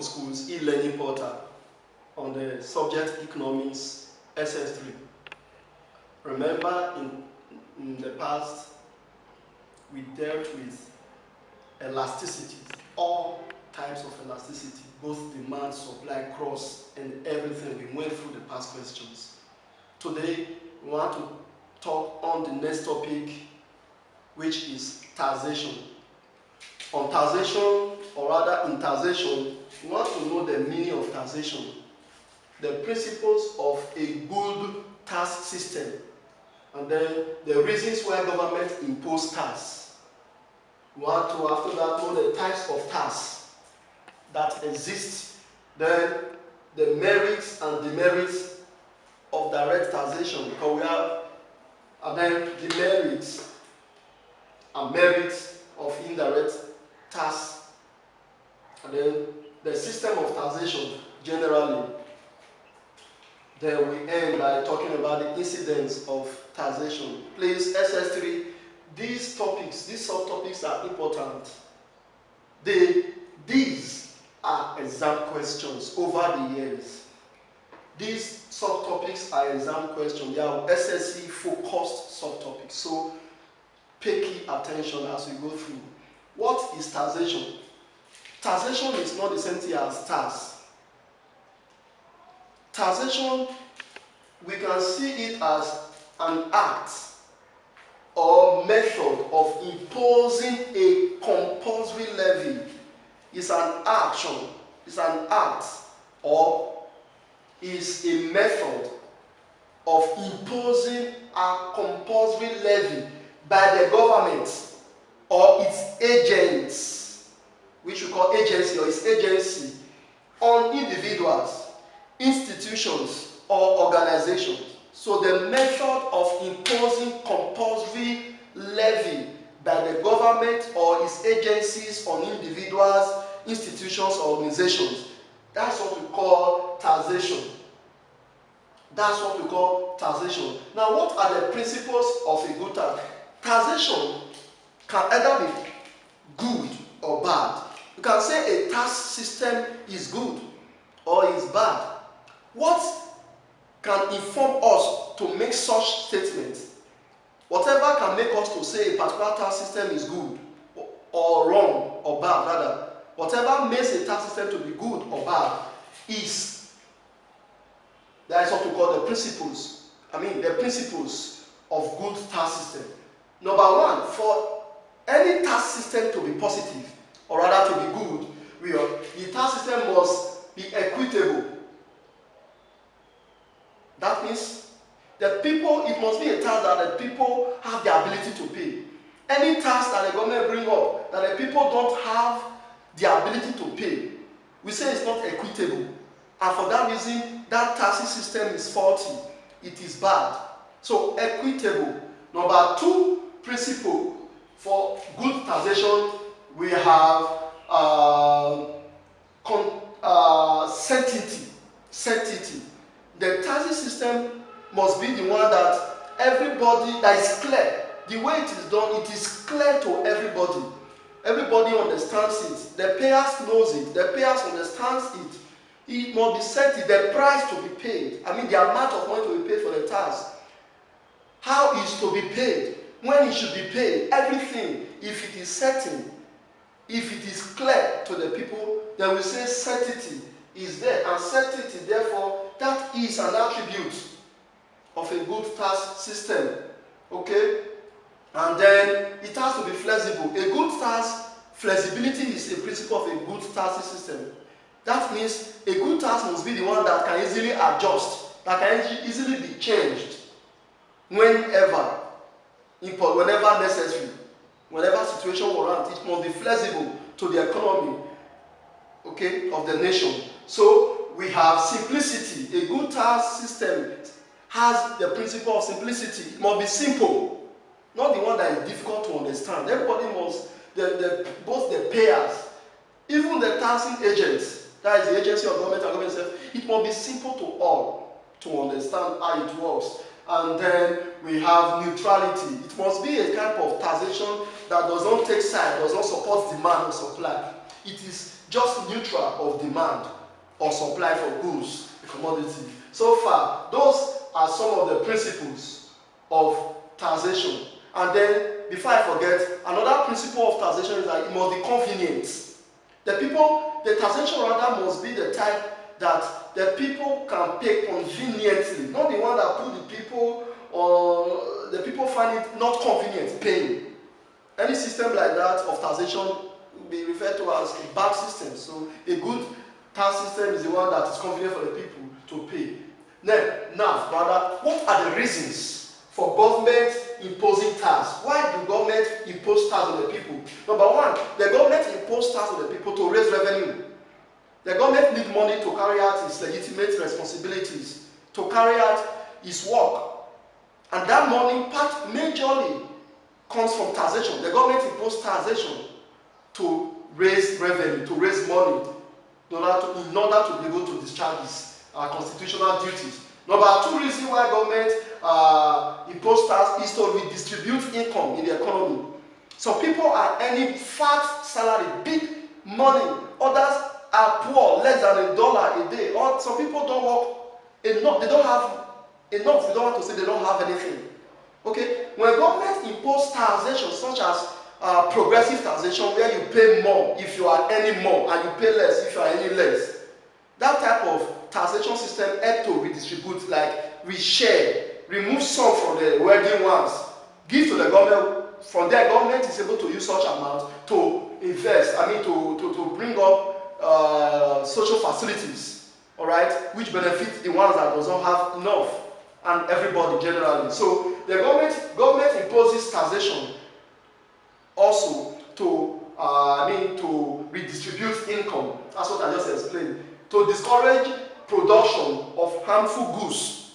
schools e-learning portal on the subject economics SS3. Remember in the past we dealt with elasticity, all types of elasticity, both demand, supply, cross, and everything. We went through the past questions. Today we want to talk on the next topic, which is taxation. On taxation, or rather in taxation, we want to know the meaning of taxation, the principles of a good tax system, and then the reasons why government impose tax. We want to, after that, know the types of tax that exist, then the merits and demerits of direct taxation, because we have, and then the merits and merits of indirect tax, and then the system of taxation generally. Then we end by talking about the incidence of taxation. Please, SS3, these topics, these subtopics are important. These are exam questions over the years. These subtopics are exam questions. They are SSC focused subtopics. So pay key attention as we go through. What is taxation? Taxation is not the same thing as tax. Taxation, we can see it as an act or method of imposing a compulsory levy. It's an action, it's an act, or is a method of imposing a compulsory levy by the government or its agents, which we call agency or its agency, on individuals, institutions, or organizations. So the method of imposing compulsory levy by the government or its agencies on individuals, institutions, or organizations, that's what we call taxation. That's what we call taxation. Now, what are the principles of a good tax? Taxation can either be good or bad. You can say a tax system is good or is bad. What can inform us to make such statements? Whatever can make us to say a particular tax system is good or wrong or bad, rather, whatever makes a tax system to be good or bad that is what we call the principles. The principles of good tax system. Number one, for any tax system to be positive, or rather to be good, the tax system must be equitable. That means it must be a tax that the people have the ability to pay. Any tax that the government bring up that the people don't have the ability to pay, we say it's not equitable. And for that reason, that taxing system is faulty. It is bad. So equitable. Number two principle for good taxation, we have sanctity. The taxing system must be the one that everybody, that is clear. The way it is done, it is clear to everybody. Everybody understands it. The payers knows it. The payers understands it. It must be set, the price to be paid. The amount of money to be paid for the tax. How is to be paid? When it should be paid? Everything. If it is certain, if it is clear to the people, then we say certainty is there. And certainty, therefore, that is an attribute of a good tax system. Okay? And then it has to be flexible. A good tax, flexibility is a principle of a good tax system. That means a good tax must be the one that can easily adjust, that can easily be changed whenever necessary, whenever situation warrants. It must be flexible to the economy, okay, of the nation. So we have simplicity. A good tax system has the principle of simplicity. It must be simple, not the one that is difficult to understand. Everybody must, both the payers, even the taxing agents, that is the agency of government and government itself, it must be simple to all to understand how it works. And then we have neutrality. It must be a type of taxation that does not take side, does not support demand or supply. It is just neutral of demand or supply for goods, a commodity. So far, those are some of the principles of taxation. And then, before I forget, another principle of taxation is that it must be convenient. The taxation rather must be the type that the people can pay conveniently, not the one that put the people or the people find it not convenient paying. Any system like that of taxation will be referred to as a bad system. So a good tax system is the one that is convenient for the people to pay. Now, brother, what are the reasons for government imposing tax? Why do government impose tax on the people? Number one, the government imposes tax on the people to raise revenue. The government needs money to carry out its legitimate responsibilities, to carry out its work. And that money, part majorly, comes from taxation. The government imposes taxation to raise revenue, to raise money, in order to be able to discharge its constitutional duties. Number two reason why government imposes tax is to redistribute income in the economy. Some people are earning fat salary, big money. Others are poor, less than $1 a day. Or some people don't work enough. They don't have enough. We don't want to say they don't have anything. Okay, when government imposes taxation such as progressive taxation, where you pay more if you are earning more and you pay less if you are earning less, that type of taxation system helps to redistribute, like reshare, remove some from the wealthy ones, give to the government. From there, government is able to use such amount to invest. To bring up social facilities, all right, which benefit the ones that does not have enough, and everybody generally. So the government imposes taxation also to to redistribute income. That's what I just explained. To discourage production of harmful goods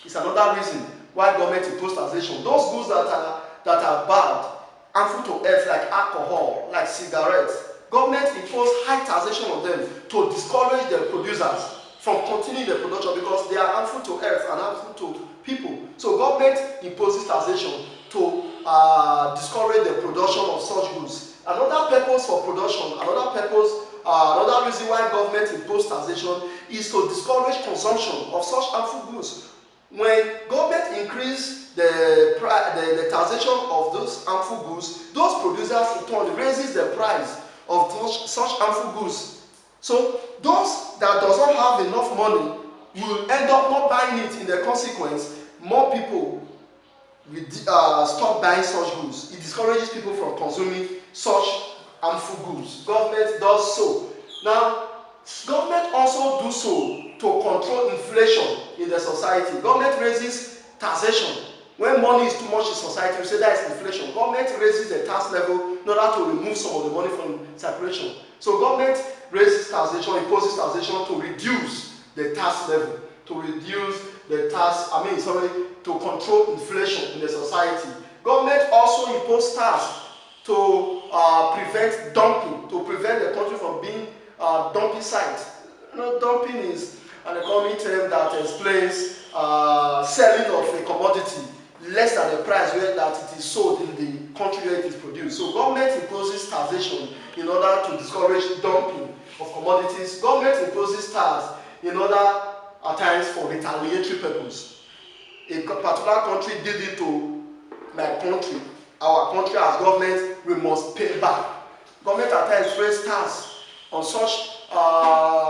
is another reason why government imposes taxation. Those goods that are bad, harmful to health, like alcohol, like cigarettes, government imposes high taxation on them to discourage the producers from continuing the production because they are harmful to health and harmful to people. So government imposes taxation to discourage the production of such goods. Another purpose for production, another reason why government imposes taxation is to discourage consumption of such harmful goods. When government increases the taxation of those harmful goods, those producers in turn raises the price of such harmful goods. So those that does not have enough money will end up not buying it. In the consequence, more people will stop buying such goods. It discourages people from consuming such harmful goods. Government does so. Now, government also do so to control inflation in the society. Government raises taxation. When money is too much in society, we say that is inflation. Government raises the tax level in order to remove some of the money from circulation. So government raises taxation, imposes taxation to reduce the tax level, to reduce the tax, to control inflation in the society. Government also imposes tax to prevent dumping, to prevent the country from being dumping site. Dumping is an economic term that explains selling of a commodity less than the price that it is sold in the country where it is produced. So government imposes taxation in order to discourage dumping of commodities. Government imposes tax in order, at times, for retaliatory purpose. A particular country did it to my country. Our country as government, we must pay back. Government at times raise tax on such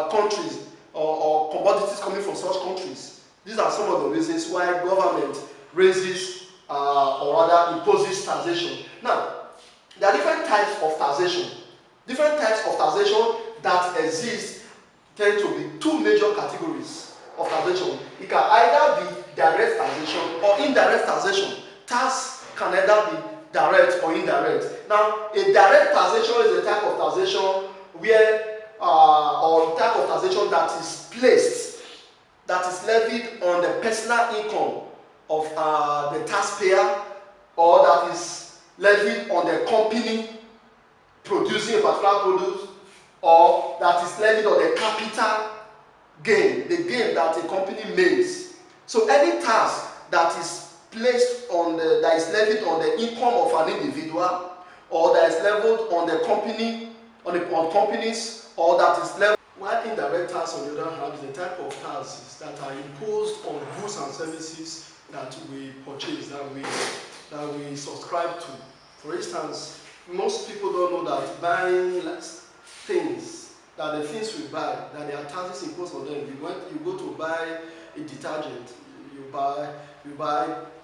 countries or commodities coming from such countries. These are some of the reasons why government raises or rather imposes taxation. Now, there are different types of taxation. Different types of taxation that exist tend to be two major categories of taxation. It can either be direct taxation or indirect taxation. Tax can either be direct or indirect. Now, a direct taxation is a type of taxation where, or type of taxation that is placed, that is levied on the personal income of the taxpayer, or that is levied on the company producing a particular product, or that is levied on the capital gain, the gain that a company makes. So any tax that is placed on that is levied on the income of an individual, or that is levied on the company, on companies, or that is level. While indirect tax, on the other hand, is the type of taxes that are imposed on goods and services that we purchase, that we subscribe to. For instance, most people don't know that buying things, that the things we buy, that there are taxes imposed on them. You go to buy a detergent, you buy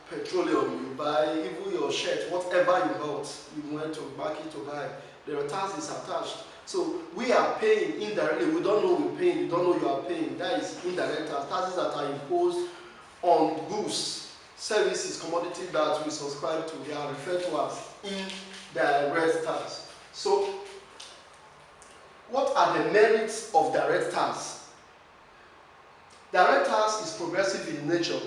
petroleum, you buy even your shirt, whatever you bought, you went to market to buy, there are taxes attached. So we are paying indirectly. We don't know we're paying, you don't know you are paying. That is indirect tax. Taxes that are imposed on goods, services, commodities that we subscribe to. They are referred to as indirect tax. So what are the merits of direct tax? Direct tax is progressive in nature.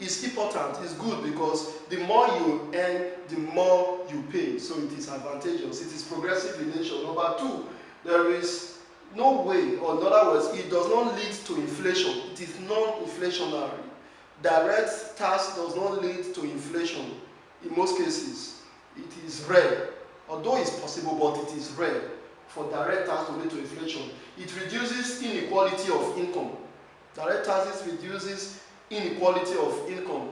It's important, it's good, because the more you earn, the more you pay. So it is advantageous, it is progressive in nature. Number two, there is no way, or in other words, it does not lead to inflation. It is non-inflationary. Direct tax does not lead to inflation in most cases. It is rare, although it's possible, but it is rare for direct tax to lead to inflation. It reduces inequality of income. Direct taxes reduces inequality of income,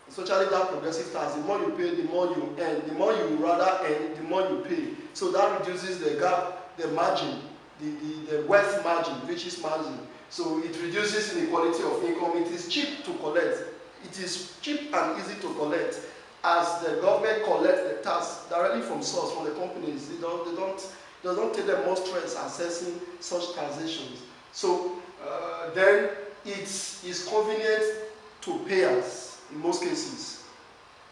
especially that progressive tax. The more you pay, the more you earn. The more you rather earn, the more you pay. So that reduces the gap, the margin, the wealth margin, richest margin. So it reduces inequality of income. It is cheap to collect. It is cheap and easy to collect, as the government collects the tax directly from source, from the companies. It doesn't take them more stress assessing such taxations. So then it is convenient to payers in most cases.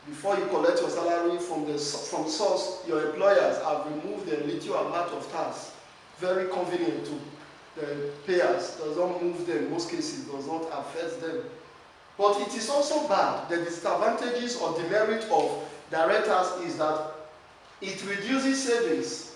Before you collect your salary from source, your employers have removed the little amount of tax. Very convenient to the payers. Does not move them in most cases, does not affect them. But it is also bad. The disadvantages or demerit of direct tax is that it reduces savings.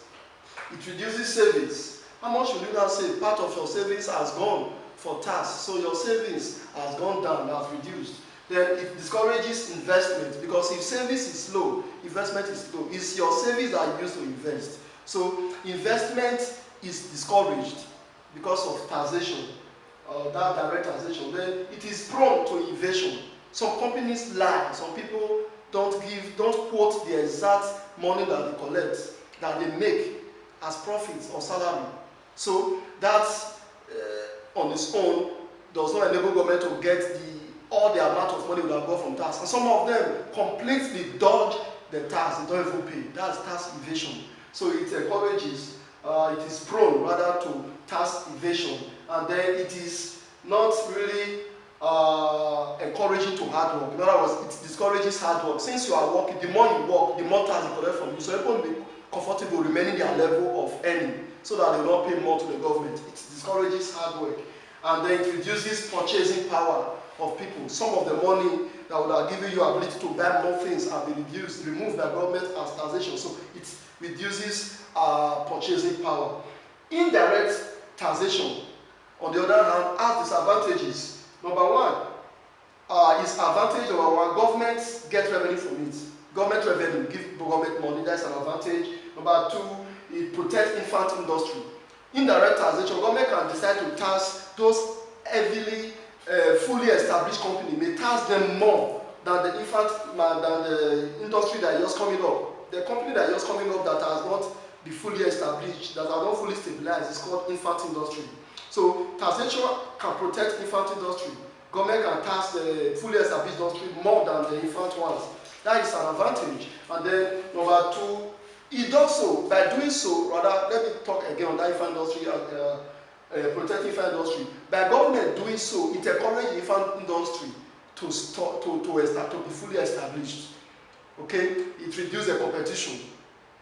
It reduces savings. How much will you now save? Part of your savings has gone for tax, so your savings has gone down, has reduced. Then it discourages investment, because if savings is low, investment is low. It's your savings that you use to invest. So investment is discouraged because of taxation, that direct taxation. Then it is prone to evasion. Some companies lie. Some people don't quote the exact money that they collect, that they make as profits or salary. So that on its own does not enable government to get all the amount of money we have got from tax. And some of them completely dodge the tax, they don't even pay. That's tax evasion. So it encourages, it is prone rather to tax evasion. And then it is not really encouraging to hard work. In other words, it discourages hard work. Since you are working, the more you work, the more tax they collect from you. So people will be comfortable remaining their level of earning, so that they will not pay more to the government. It discourages hard work. And then it reduces purchasing power of people. Some of the money that would have given you ability to buy more things have been removed by government as taxation. So it reduces purchasing power. Indirect taxation, on the other hand, has disadvantages. Number one is advantage. Number one, government get revenue from it. Government revenue, give government money, that's an advantage. Number two, it protects infant industry. Indirect taxation, government can decide to tax those heavily, fully established companies, may tax them more than the industry that is just coming up. The company that is just coming up that has not been fully established, that are not fully stabilized, is called infant industry. So taxation can protect infant industry. Government can tax the fully established industry more than the infant ones. That is an advantage. And then number two, it also, by doing so, rather, let me talk again on that infant industry, protect infant industry. By government doing so, it encourages infant industry to be fully established. Okay, it reduces the competition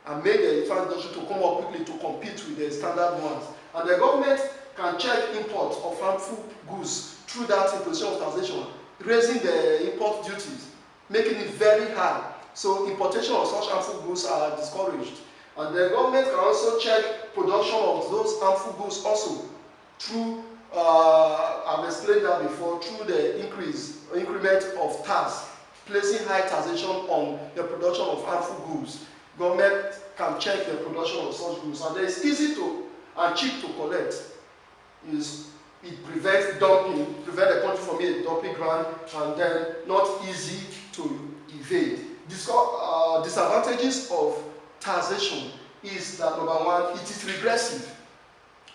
and make the infant industry to come up quickly to compete with the standard ones. And the government can check import of harmful goods through that imposition of taxation, raising the import duties, making it very high. So importation of such harmful goods are discouraged. And the government can also check production of those harmful goods also through, I've explained that before, through the increment of tax, placing high taxation on the production of harmful goods. Government can check the production of such goods. And then it's easy to and cheap to collect. It prevents dumping, prevent the country from being a dumping ground, and then not easy to evade. Disadvantages of taxation is that, number one, it is regressive.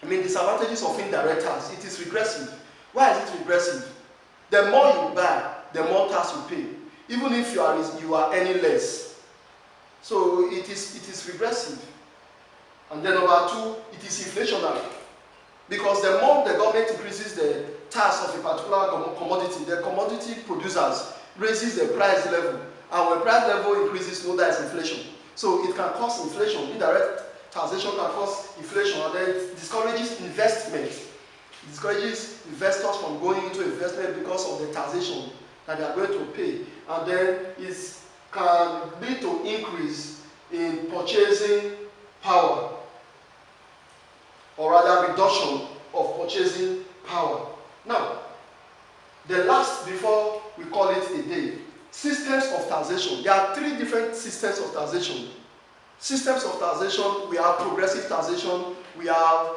I mean, disadvantages of indirect tax, it is regressive. Why is it regressive? The more you buy, the more tax you pay, even if you are earning less. So it is regressive. And then number two, it is inflationary. Because the more the government increases the tax of a particular commodity, the commodity producers raises the price level. And when price level increases, no, that is inflation. So it can cause inflation. Indirect taxation can cause inflation, and then it discourages investment. It discourages investors from going into investment because of the taxation that they are going to pay. And then it can lead to increase in purchasing power, or rather reduction of purchasing power. Now, the last, before we call it a day, systems of taxation. There are three different systems of taxation. Systems of taxation, we have progressive taxation, we have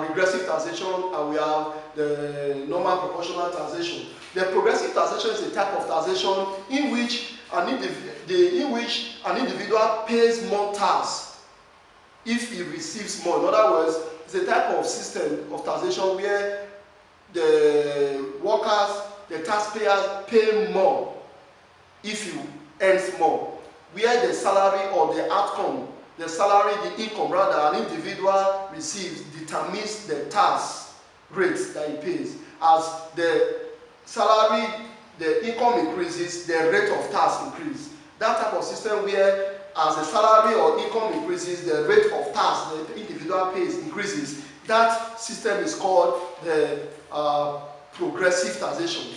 regressive taxation, and we have the normal proportional taxation. The progressive taxation is a type of taxation in which an individual pays more tax if he receives more. In other words, it's a type of system of taxation where the workers, the taxpayers, pay more if you earn more, where the salary or the outcome, the salary, the income rather, an individual receives determines the tax rate that he pays. As the salary, the income increases, the rate of tax increases. That type of system where as the salary or income increases, the rate of tax the individual pays increases, that system is called the progressive taxation.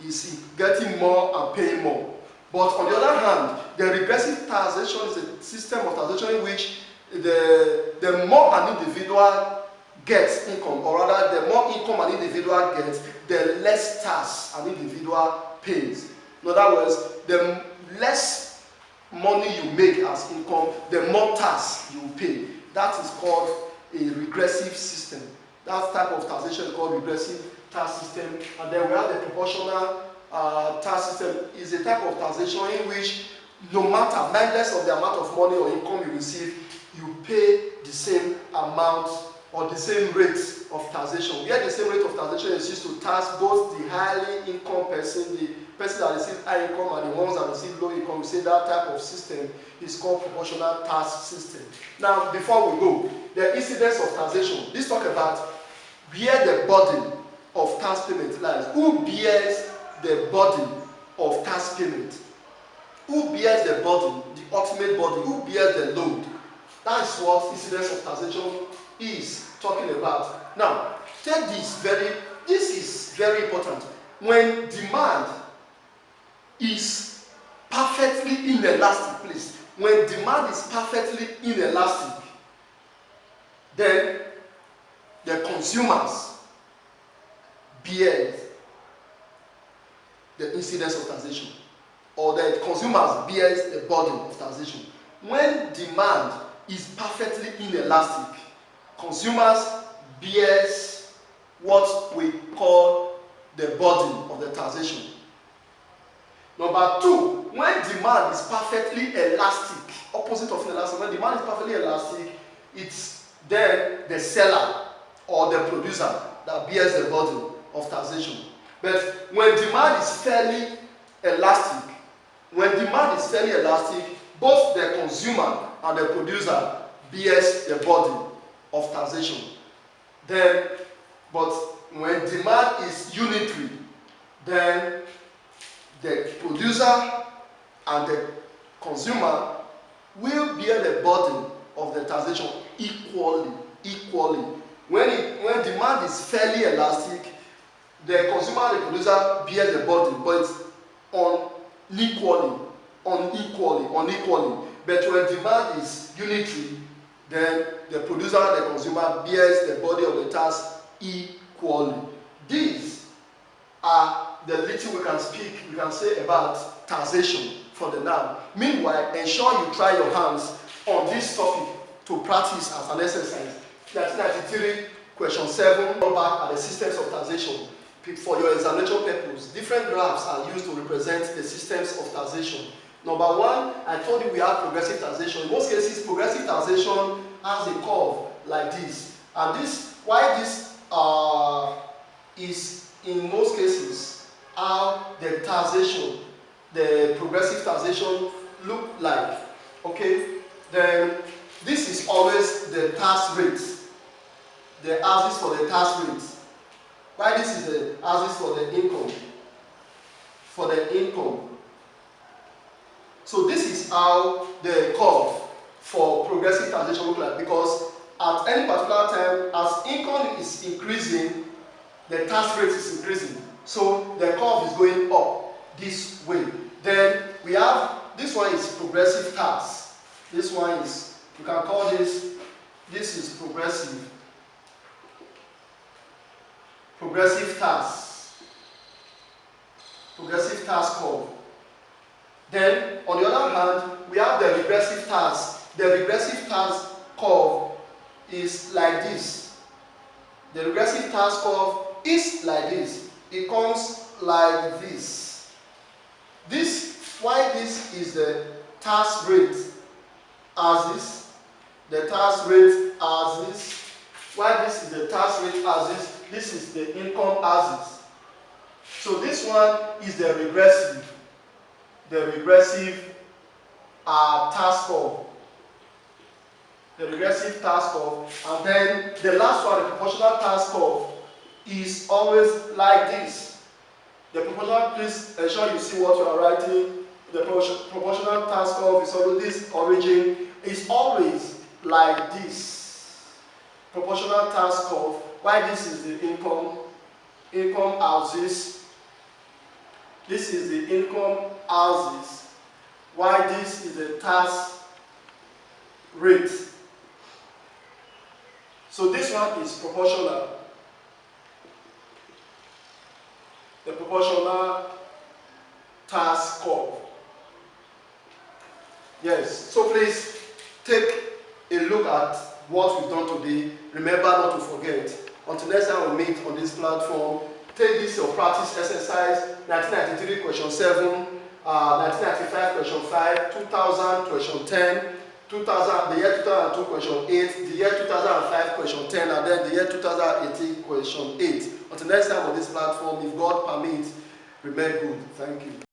Is getting more and paying more. But on the other hand, the regressive taxation is a system of taxation in which the more an individual gets income, or rather the more income an individual gets, the less tax an individual pays. In other words, the less money you make as income, the more tax you pay. That is called a regressive system. That type of taxation is called regressive tax system. And then we have the proportional tax system. Is a type of taxation in which no matter, regardless of the amount of money or income you receive, you pay the same amount or the same rate of taxation. Where the same rate of taxation is used to tax both the highly income person, the person that receives high income, and the ones that receive low income. We say that type of system is called proportional tax system. Now, before we go, the incidence of taxation. Let's talk about where the burden of tax payment lies. Who bears the burden of tax payment? Who bears the burden, the ultimate burden? Who bears the load? That is what incidence of taxation is talking about. Now, take this is very important. When demand is perfectly inelastic, please. When demand is perfectly inelastic, then the consumers bear the incidence of taxation, or the consumers bears the burden of taxation. When demand is perfectly inelastic, consumers bears what we call the burden of the taxation. Number two, when demand is perfectly elastic, opposite of inelastic, when demand is perfectly elastic, it's then the seller or the producer that bears the burden of taxation. But when demand is fairly elastic, both the consumer and the producer bears the burden of taxation. But when demand is unitary, then the producer and the consumer will bear the burden of the taxation equally. When demand is fairly elastic, the consumer and the producer bear the burden, but unequally. But when demand is unitary, then the producer and the consumer bears the burden of the tax equally. These are the little we can say about taxation for the now. Meanwhile, ensure you try your hands on this topic to practice as an exercise. 1993 question 7, go back at the systems of taxation. For your examination purpose, different graphs are used to represent the systems of taxation. Number one, I told you we have progressive taxation. In most cases, progressive taxation has a curve like this. And this, why this is in most cases how the taxation, the progressive taxation look like. Okay? Then this is always the tax rate. The axis for the tax rate. Why this is the axis for the income? For the income. So this is how the curve for progressive taxation look like, because at any particular time, as income is increasing, the tax rate is increasing. So the curve is going up this way. Then we have, this one is progressive tax. This one is, you can call this is progressive. Progressive tax. Progressive tax curve. Then, on the other hand, we have the regressive tax. The regressive tax curve is like this. The regressive tax curve is like this. It comes like this. Why this is the tax rate axis. The tax rate axis. Why this is the tax rate axis. This is the income axis. So this one is the regressive. The regressive tax curve. The regressive tax curve. And then the last one, the proportional tax curve, is always like this. The proportional, please ensure you see what you are writing. The proportional tax curve is always this origin. Is always like this. Proportional tax curve. Why this is the income axis. This is the income axis. Why this is the tax rate. So this one is proportional. The proportional tax curve. Yes, so please take a look at what we've done today. Remember not to forget. Until next time we meet on this platform, take this your practice exercise, 1993 question 7, 1995 question 5, 2000 question 10, 2000, the year 2002 question 8, the year 2005 question 10, and then the year 2018 question 8. Until next time on this platform, if God permits, remain good. Thank you.